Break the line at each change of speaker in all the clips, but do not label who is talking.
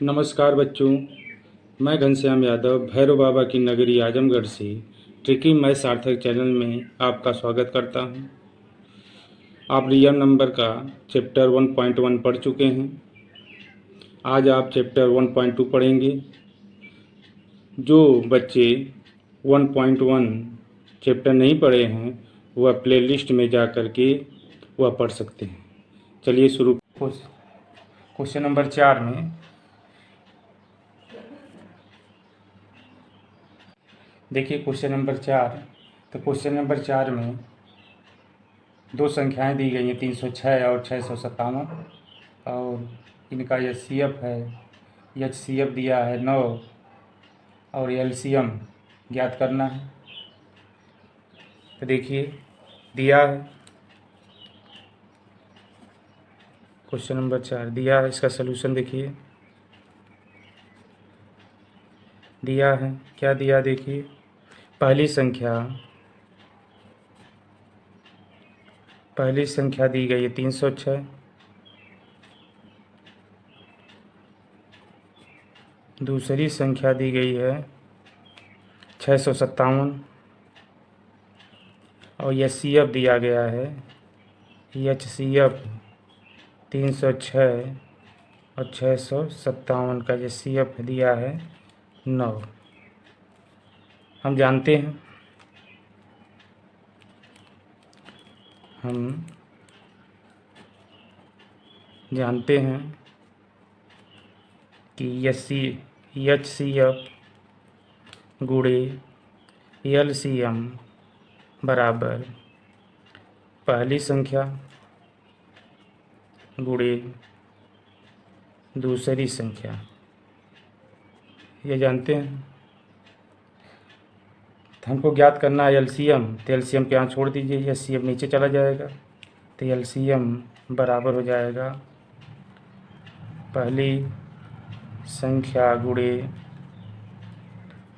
नमस्कार बच्चों, मैं घनश्याम यादव भैरव बाबा की नगरी आजमगढ़ से ट्रिकी मैथ सार्थक चैनल में आपका स्वागत करता हूं। आप रियल नंबर का चैप्टर 1.1 पढ़ चुके हैं। आज आप चैप्टर 1.2 पढ़ेंगे। जो बच्चे 1.1 चैप्टर नहीं पढ़े हैं वह प्लेलिस्ट में जा कर के वह पढ़ सकते हैं। चलिए शुरू। क्वेश्चन नंबर 4 में देखिए क्वेश्चन नंबर 4। तो क्वेश्चन नंबर 4 में दो संख्याएं दी गई हैं 306 और 657 और इनका एचसीएफ है। एचसीएफ दिया है 9 और एलसीएम ज्ञात करना है। तो देखिए दिया है क्वेश्चन नंबर 4 दिया है, इसका सलूशन देखिए दिया है। क्या दिया देखिए, पहली संख्या दी गई है 306, दूसरी संख्या दी गई है 657 और एचसीएफ दिया गया है। एचसीएफ 306 और 657 का एचसीएफ दिया है 9। हम जानते हैं कि एचसीएफ गुणे एलसीएम बराबर पहली संख्या गुणे दूसरी संख्या, ये जानते हैं। तो हमको ज्ञात करना है एलसीएम, तो एलसीएम के यहाँ छोड़ दीजिए, एचसीएफ नीचे चला जाएगा। तो एलसीएम बराबर हो जाएगा पहली संख्या गुणे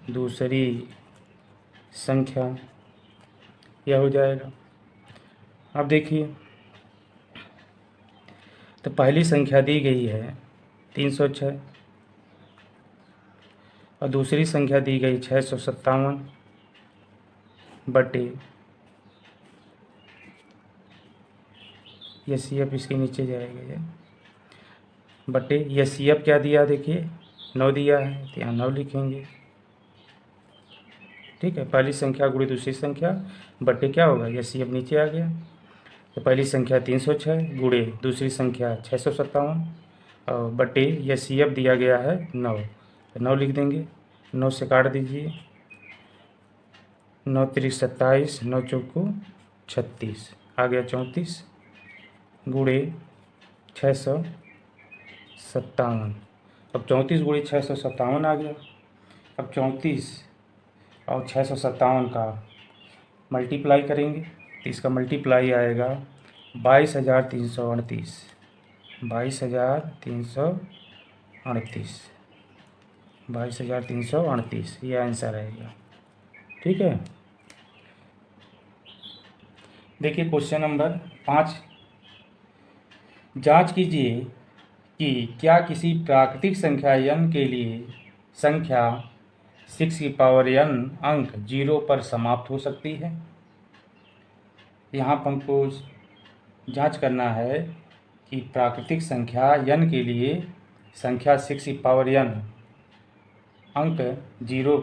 दूसरी संख्या, यह हो जाएगा। अब देखिए, तो पहली संख्या दी गई है 306 और दूसरी संख्या दी गई 657 बटे ये सी एफ इसके नीचे जाएगा ये बटे ये सी एफ क्या दिया देखिए 9 दिया है, तो यहाँ 9 लिखेंगे। ठीक है, पहली संख्या गुणे दूसरी संख्या बटे क्या होगा, ये सी एफ नीचे आ गया। तो पहली संख्या 306 गुणे दूसरी संख्या 657 और बटे ये सी एफ दिया गया है 9, तो 9 लिख देंगे। 9 से काट दीजिए, 9 3 27, 9 चौको 36, आ गया 34 गुणे 657। अब 34 गुणे 657 आ गया। अब 34 और 657 का मल्टीप्लाई करेंगे तो इसका मल्टीप्लाई आएगा 22,338, 22,338, 22,338, ये आंसर आएगा। ठीक है, देखिए क्वेश्चन नंबर 5, जांच कीजिए कि क्या किसी प्राकृतिक संख्या n के लिए संख्या 6 की पावर n अंक 0 पर समाप्त हो सकती है। यहाँ पर हमको जांच करना है कि प्राकृतिक संख्या n के लिए संख्या 6 की पावर n अंक 0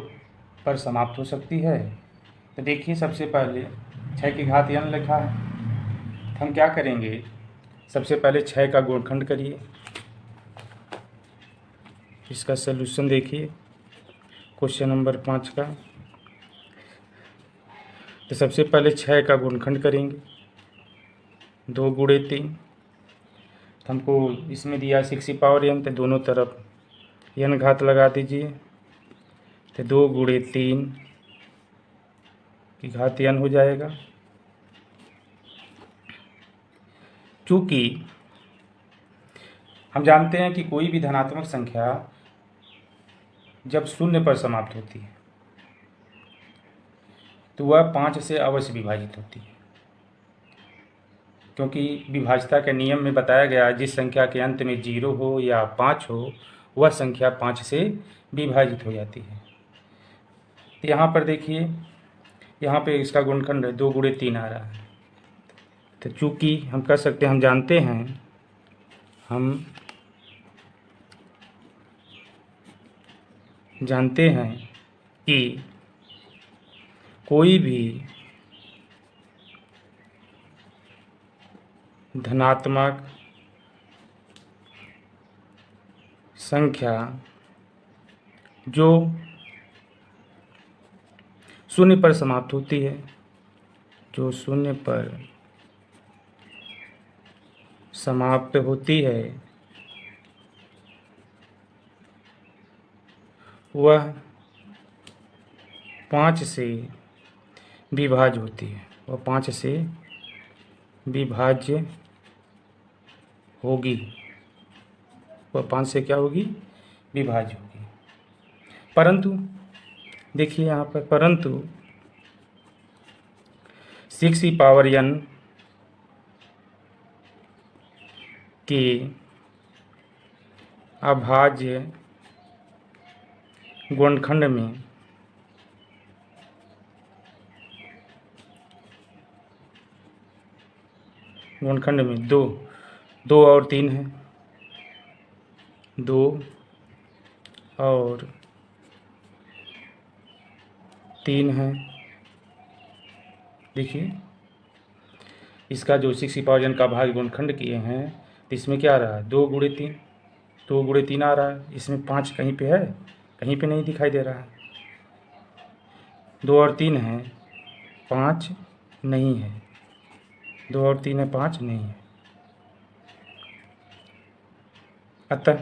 पर समाप्त हो सकती है। तो देखिए सबसे पहले 6 की घात n लिखा है, तो हम क्या करेंगे, सबसे पहले 6 का गुणनखंड करिए। इसका सलूशन देखिए क्वेश्चन नंबर 5 का। तो सबसे पहले 6 का गुणनखंड करेंगे, 2 गुणे 3, तो हमको इसमें दिया 6 की पावर n, तो दोनों तरफ n घात लगा दीजिए। तो 2 गुणे 3 की घात n हो जाएगा। चूँकि हम जानते हैं कि कोई भी धनात्मक संख्या जब 0 पर समाप्त होती है तो वह 5 से अवश्य विभाजित होती है, क्योंकि विभाज्यता के नियम में बताया गया जिस संख्या के अंत में 0 हो या 5 हो वह संख्या 5 से विभाजित हो जाती है। तो यहाँ पर देखिए, यहाँ पे इसका गुणनखंड 2 गुणे 3 आ रहा है। तो चूँकि हम कर सकते हैं, हम जानते हैं कि कोई भी धनात्मक संख्या जो शून्य पर समाप्त होती है, जो शून्य पर समाप्त होती है, वह 5 से विभाज्य होती है। वह 5 से विभाज्य होगी। वह 5 से क्या होगी? विभाज्य होगी। परंतु देखिए यहाँ पर, परंतु 6n के अभाज्य गुणनखंड में दो और 3 है। 2 और 3 है। देखिए, इसका जो 6n का भाग गुणनखंड किए हैं, तो इसमें क्या आ रहा है? 2 गुणे 3, 2 गुणे 3 आ रहा है। इसमें 5 कहीं पे है? कहीं पे नहीं दिखाई दे रहा है। 2 और 3 है, 5 नहीं है। 2 और 3 है, 5 नहीं है। अतः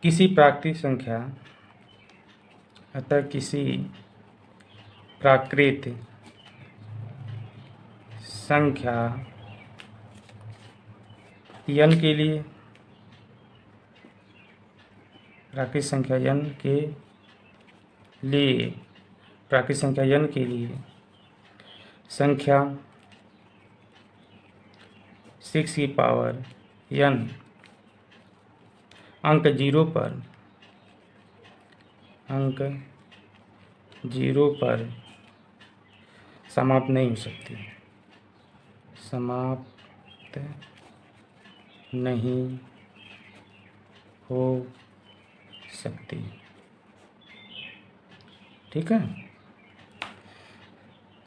किसी प्राकृत संख्या n के लिए, प्राकृत संख्या n के लिए संख्या 6n अंक 0 पर समाप्त नहीं हो सकती। समाप्त नहीं हो सकती। ठीक है,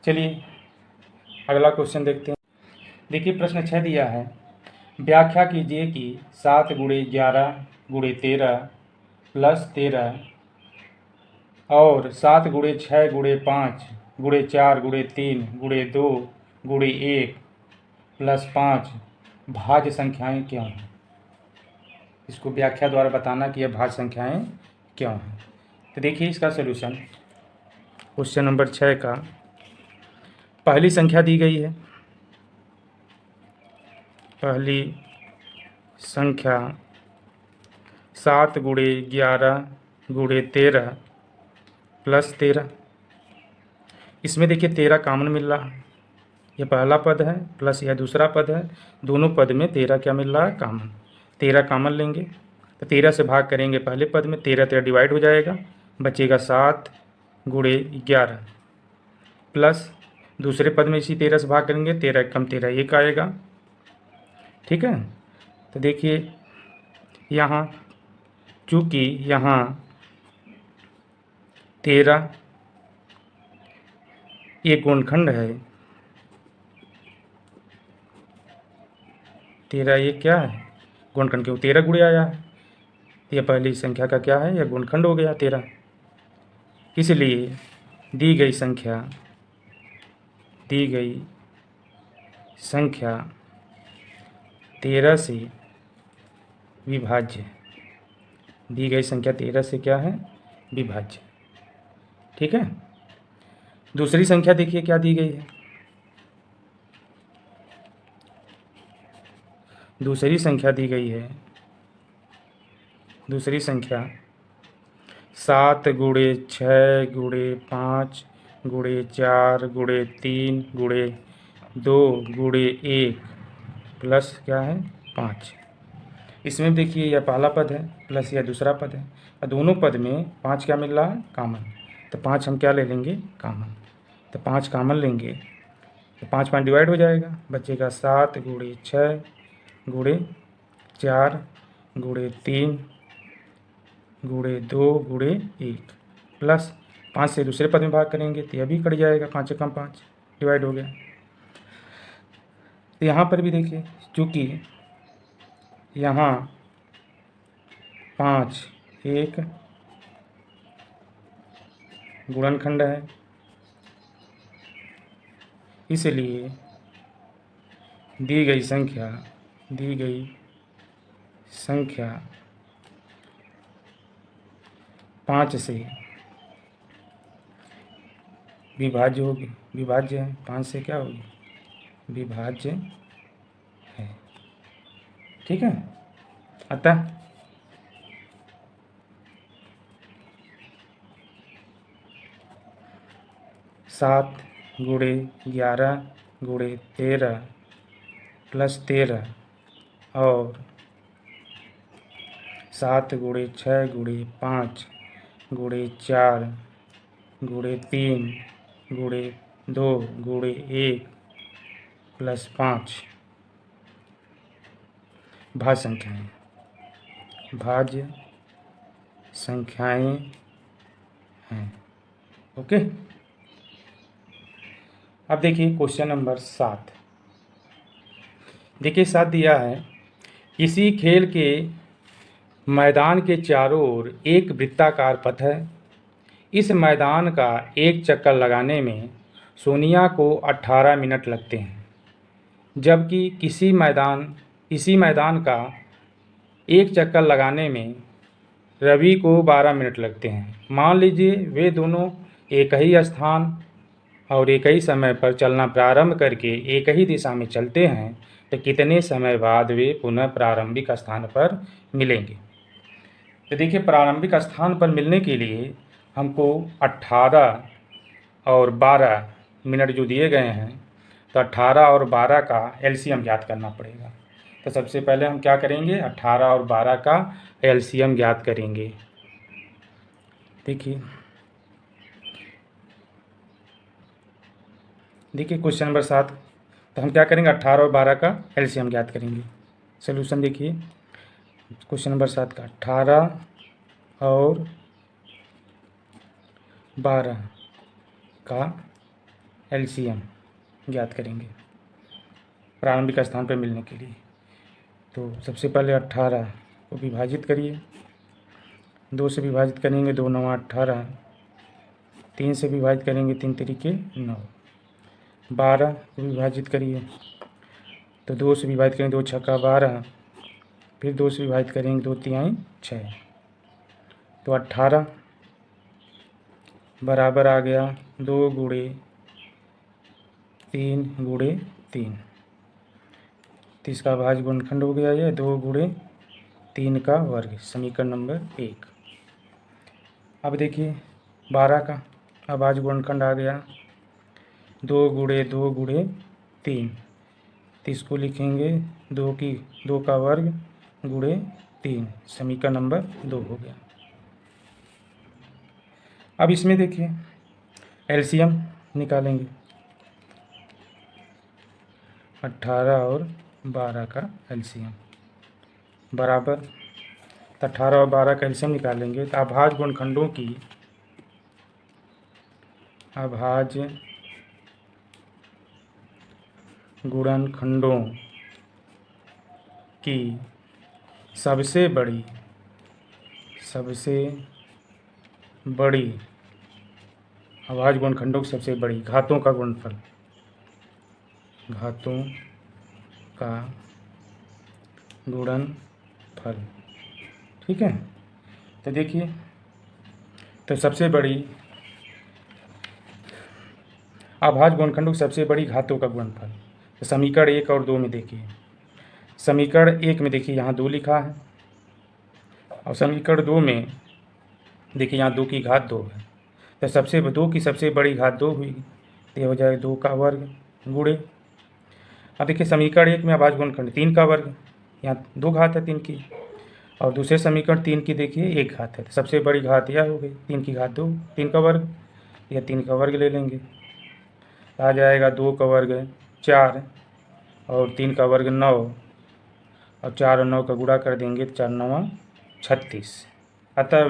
चलिए अगला क्वेश्चन देखते हैं। देखिए, प्रश्न 6 दिया है, व्याख्या कीजिए कि 7 गुणे 11 गुणे 13 प्लस 13 और 7 गुणे 6 गुणे 5 गुणे 4 गुणे 3 गुणे 2 गुणे 1 प्लस 5 भाज्य संख्याएं क्यों हैं? इसको व्याख्या द्वारा बताना कि यह भाज्य संख्याएं क्यों हैं। तो देखिए इसका सलूशन, क्वेश्चन नंबर 6 का पहली संख्या दी गई है। पहली संख्या 7 गुणे 11 गुणे 13 प्लस 13। इसमें देखिए 13 कॉमन मिल रहा है। यह पहला पद है प्लस यह दूसरा पद है। दोनों पद में 13 क्या मिल रहा है? कॉमन। 13 कॉमन लेंगे तो 13 से भाग करेंगे पहले पद में, 13 डिवाइड हो जाएगा, बचेगा 7 गुणे 11 प्लस दूसरे पद में इसी 13 से भाग करेंगे, 13 कम 13 1 आएगा। ठीक है, तो देखिए यहाँ चूँकि यहाँ 13 एक गुणनखंड है, 13 ये क्या है? गुणनखंड, क्यों 13 गुणे आया है, यह पहली संख्या का क्या है? यह गुणनखंड हो गया 13। इसलिए दी गई संख्या 13 से विभाज्य। दी गई संख्या 13 से क्या है? विभाज्य। ठीक है, दूसरी संख्या देखिए क्या दी गई है। दूसरी संख्या दी गई है, दूसरी संख्या 7 गुणे 6 गुणे 5 गुणे 4 गुणे 3 गुणे 2 गुणे 1 प्लस क्या है 5। इसमें देखिए यह पहला पद है प्लस यह दूसरा पद है और दोनों पद में 5 क्या मिल रहा है कॉमन। तो 5 हम क्या ले लेंगे कॉमन। तो 5 कॉमन लेंगे तो 5 5 डिवाइड हो जाएगा, बचेगा 7 गुणे 6 गुणे 4 गुणे 3 गुणे 2 गुणे 1 प्लस 5 से दूसरे पद में भाग करेंगे तो यह भी कट जाएगा, 5 कम 5 डिवाइड हो गया। तो यहाँ पर भी देखिए चूँकि यहाँ 5 एक गुणनखंड है, इसलिए दी गई संख्या 5 से विभाज्य होगी, विभाज्य है, 5 से क्या होगी विभाज्य है। ठीक है, अतः सात गुणे 11 गुणे 13 प्लस 13 और 7 गुणे 6 गुणे 5 गुणे 4 गुणे 3 गुणे 2 गुणे 1 प्लस 5 भाज्य संख्याएं हैं। ओके, अब देखिए क्वेश्चन नंबर 7। देखिए 7 दिया है, किसी खेल के मैदान के चारों ओर एक वृत्ताकार पथ है। इस मैदान का एक चक्कर लगाने में सोनिया को 18 मिनट लगते हैं, जबकि इसी मैदान का एक चक्कर लगाने में रवि को 12 मिनट लगते हैं। मान लीजिए वे दोनों एक ही स्थान और एक ही समय पर चलना प्रारंभ करके एक ही दिशा में चलते हैं, तो कितने समय बाद वे पुनः प्रारंभिक स्थान पर मिलेंगे। तो देखिए प्रारंभिक स्थान पर मिलने के लिए हमको 18 और 12 मिनट जो दिए गए हैं, तो 18 और 12 का एलसीएम ज्ञात करना पड़ेगा। तो सबसे पहले हम क्या करेंगे 18 और 12 का एलसीएम ज्ञात करेंगे। देखिए क्वेश्चन नंबर 7, तो हम क्या करेंगे 18 और 12 का एलसीएम ज्ञात करेंगे। सोल्यूशन देखिए क्वेश्चन नंबर 7 का 18 और 12 का एलसीएम ज्ञात करेंगे प्रारंभिक स्थान पर मिलने के लिए। तो सबसे पहले 18 को विभाजित करिए, 2 से विभाजित करेंगे 2 9 18, 3 से विभाजित करेंगे 3 तरीके 9, 12 को विभाजित करिए तो 2 से विभाजित करेंगे 2 छक्का 12, फिर 2 से विभाजित करेंगे 2 तिहाई 6, तो 18 बराबर आ गया 2 गुणे 3 गुणे 3, तो इसका भाज्य गुणनखंड हो गया ये 2 गुणे 3 का वर्ग, समीकरण नंबर 1। अब देखिए 12 का अभाज्य गुणनखंड आ गया 2 गुणे 2 गुणे 3, तो इसको लिखेंगे 2 का वर्ग गुणे 3, समीकरण नंबर 2 हो गया। अब इसमें देखिए एलसीएम निकालेंगे 18 और 12 का एलसीएम बराबर, 18 और 12 का एलसीएम निकालेंगे तो अभाज्य गुणनखंडों की सबसे बड़ी अभाज्य गुणनखंडों की सबसे बड़ी घातों का गुणनफल। ठीक है, तो देखिए तो सबसे बड़ी अभाज्य गुणनखंडों की सबसे बड़ी घातों का गुणनफल, तो समीकरण 1 और 2 में देखिए, समीकरण 1 में देखिए यहाँ 2 लिखा है और समीकरण 2 में देखिए यहाँ 2 की घात 2 है, तो 2 की सबसे बड़ी घात 2 हुई, तो ये हो जाएगा 2 का वर्ग गुणे अब देखिए समीकरण 1 में अभाज्य गुणनखंड 3 का वर्ग, यहाँ 2 घात है 3 की, और दूसरे समीकरण 3 की देखिए 1 घात है, तो सबसे बड़ी घात यह हो गई 3 की घात 2, 3 का वर्ग, या 3 का वर्ग ले लेंगे, आ जाएगा 2 का वर्ग 4 और 3 का वर्ग 9, और 4 और 9 का गुणा कर देंगे तो 4 9 36। अतः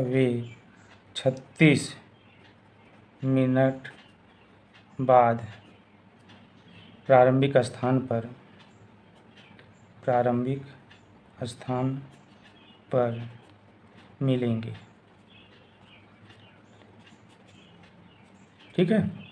वे 36 मिनट बाद प्रारंभिक स्थान पर मिलेंगे। ठीक है।